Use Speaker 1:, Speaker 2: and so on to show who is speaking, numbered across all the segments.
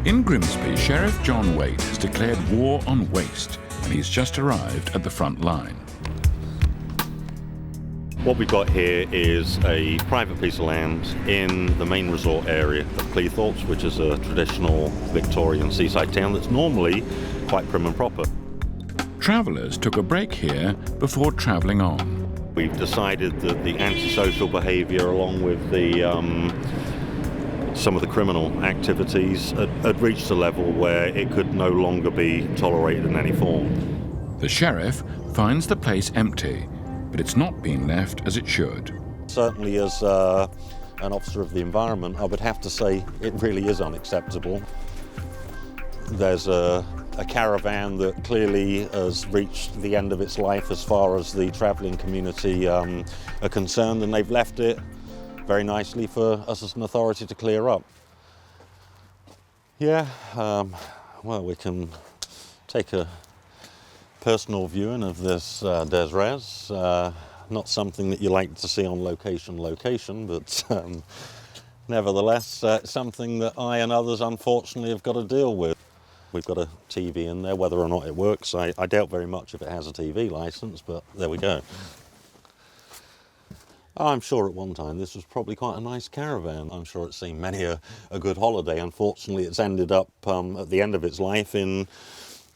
Speaker 1: In Grimsby, Sheriff John Wate has declared war on waste, and he's just arrived at the front line.
Speaker 2: What we've got here is a private piece of land in the main resort area of Cleethorpes, which is a traditional Victorian seaside town that's normally quite prim and proper.
Speaker 1: Travellers took a break here before travelling on.
Speaker 2: We've decided that the antisocial behaviour, along with the some of the criminal activities, had reached a level where it could no longer be tolerated in any form.
Speaker 1: The sheriff finds the place empty, but it's not been left as it should.
Speaker 2: Certainly as an officer of the environment, I would have to say it really is unacceptable. There's a caravan that clearly has reached the end of its life as far as the travelling community are concerned, and they've left it very nicely for us as an authority to clear up. Yeah, well, we can take a personal viewing of this des res. Not something that you like to see on location, but nevertheless, something that I and others unfortunately have got to deal with. We've got a TV in there, whether or not it works, I doubt very much if it has a TV licence, but there we go. I'm sure at one time this was probably quite a nice caravan. I'm sure it's seen many a good holiday. Unfortunately, it's ended up at the end of its life in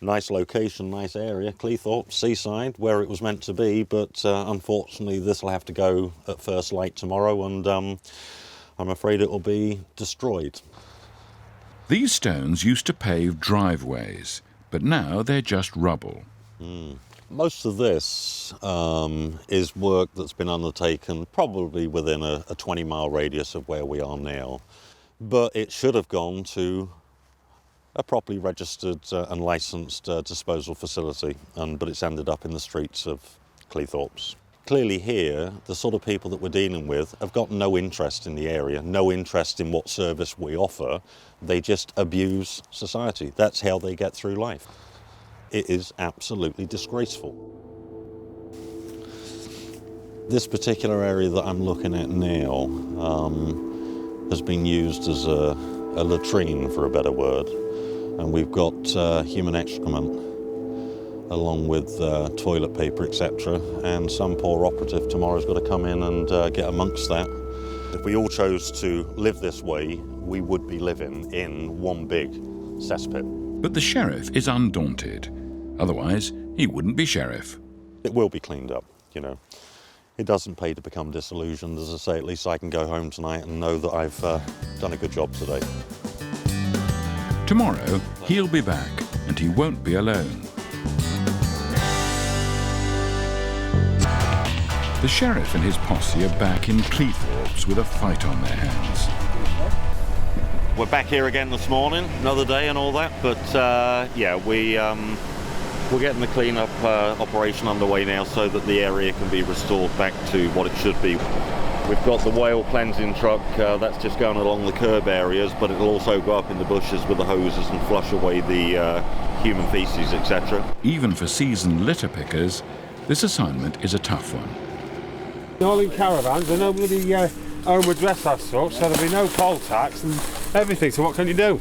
Speaker 2: nice location, nice area, Cleethorpes, seaside, where it was meant to be, but unfortunately this will have to go at first light tomorrow, and I'm afraid it will be destroyed.
Speaker 1: These stones used to pave driveways, but now they're just rubble.
Speaker 2: Most of this is work that's been undertaken probably within a 20-mile radius of where we are now, but it should have gone to a properly registered and licensed disposal facility, but it's ended up in the streets of Cleethorpes. Clearly here, the sort of people that we're dealing with have got no interest in the area, no interest in what service we offer. They just abuse society. That's how they get through life. It is absolutely disgraceful. This particular area that I'm looking at now has been used as a latrine, for a better word. And we've got human excrement along with toilet paper, etc. And some poor operative tomorrow's got to come in and get amongst that. If we all chose to live this way, we would be living in one big cesspit.
Speaker 1: But the sheriff is undaunted. Otherwise, he wouldn't be sheriff.
Speaker 2: It will be cleaned up, you know. It doesn't pay to become disillusioned. As I say, at least I can go home tonight and know that I've done a good job today.
Speaker 1: Tomorrow, he'll be back, and he won't be alone. The sheriff and his posse are back in Cleethorpes with a fight on their hands.
Speaker 2: We're back here again this morning, another day and all that, but yeah, we're getting the clean-up operation underway now so that the area can be restored back to what it should be. We've got the whale cleansing truck, that's just going along the curb areas, but it'll also go up in the bushes with the hoses and flush away the human feces, etc.
Speaker 1: Even for seasoned litter pickers, this assignment is a tough one.
Speaker 3: All in caravans, and nobody home address as such, so there'll be no poll tax and everything, so what can you do?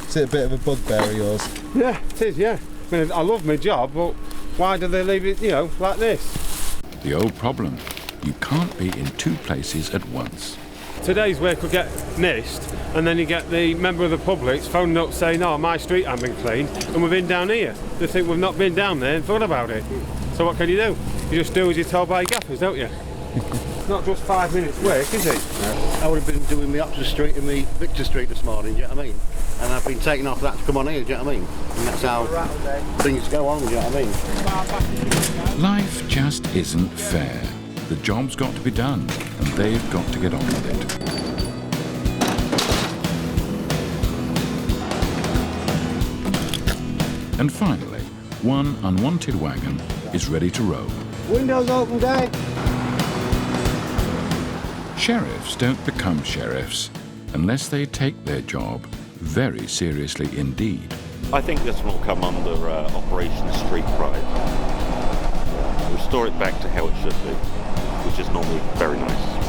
Speaker 4: Is it a bit of a bugbear of yours?
Speaker 3: Yeah, it is, yeah. I mean, I love my job, but why do they leave it, you know, like this?
Speaker 1: The old problem. You can't be in two places at once.
Speaker 3: Today's work will get missed, and then you get the member of the public phoning up saying, oh, my street hasn't been cleaned, and we've been down here. They think we've not been down there and thought about it. So what can you do? You just do as you're told by your gaffers, don't you? It's not just 5 minutes work, is it?
Speaker 5: I would have been doing my Oxford Street and my Victor Street this morning, do you know what I mean? And I've been taken off that to come on here, do you know what I mean? And that's how things go on, do you know what I mean?
Speaker 1: Life just isn't fair. The job's got to be done, and they've got to get on with it. And finally, one unwanted wagon is ready to roll.
Speaker 5: Windows open, Dad.
Speaker 1: Sheriffs don't become sheriffs unless they take their job very seriously indeed.
Speaker 2: I think this one will come under Operation Street Pride. Restore it back to how it should be, which is normally very nice.